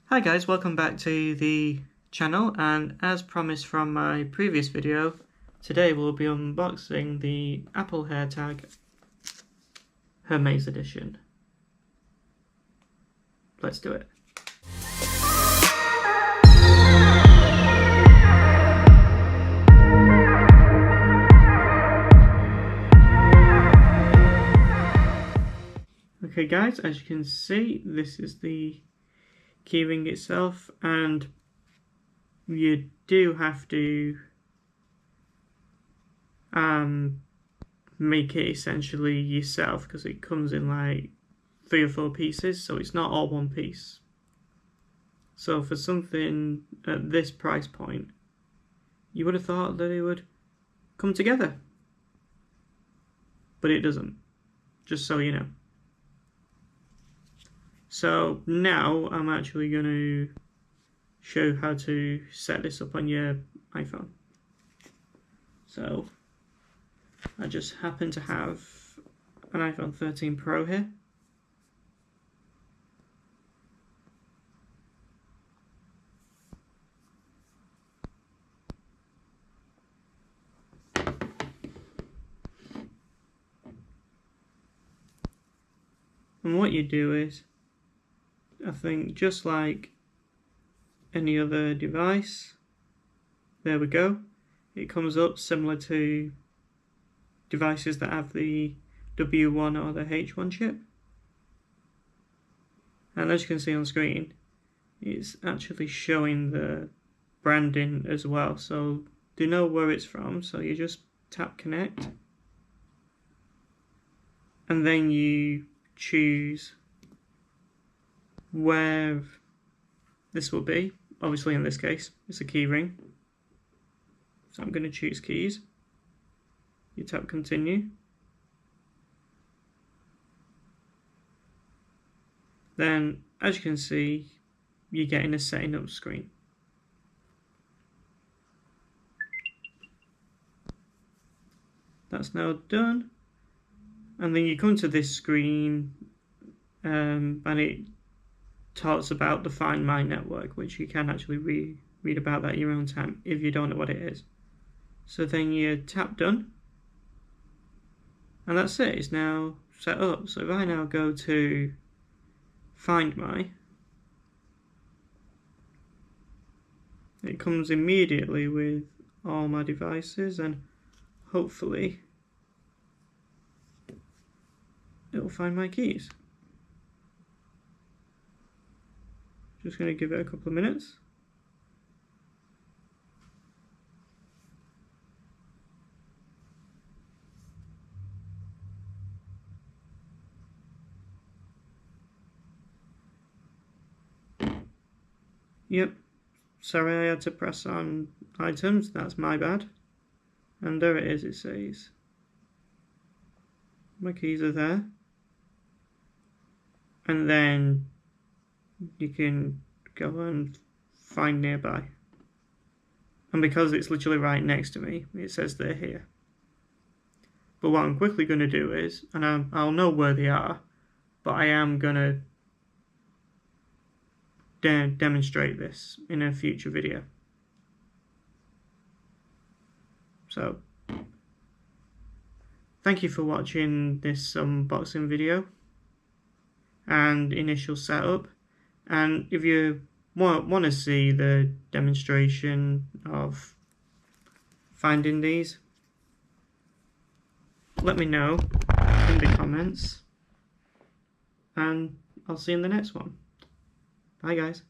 Hi guys, welcome back to the channel, and as promised from my previous video, today we'll be unboxing the Apple Airtag Hermes edition. Let's do it. Okay guys, as you can see, this is the keyring itself, and you do have to make it essentially yourself because it comes in like 3 or 4 pieces, so it's not all one piece. So for something at this price point, you would have thought that it would come together, but it doesn't, just so you know. So now I'm actually going to show how to set this up on your iPhone. So I just happen to have an iPhone 13 Pro here. And what you do is, I think just like any other device, there we go, it comes up similar to devices that have the W1 or the H1 chip. And as you can see on screen, it's actually showing the branding as well, so they know where it's from. So you just tap connect, and then you choose where this will be. Obviously in this case it's a key ring, so I'm going to choose keys. You tap continue, then as you can see you're getting a setting up screen. That's now done, and then you come to this screen and it talks about the Find My network, which you can actually read about that at your own time if you don't know what it is. So then you tap done, and that's it, it's now set up. So if I now go to Find My, it comes immediately with all my devices, and hopefully it'll find my keys. Just going to give it a couple of minutes. Yep, sorry I had to press on items, that's my bad. And there it is, it says my keys are there. And then you can go and find nearby. And because it's literally right next to me, it says they're here. But what I'm quickly going to do is, and I'll know where they are, but I am going to demonstrate this in a future video. So thank you for watching this unboxing video and initial setup. And if you want to see the demonstration of finding these, let me know in the comments, and I'll see you in the next one. Bye guys.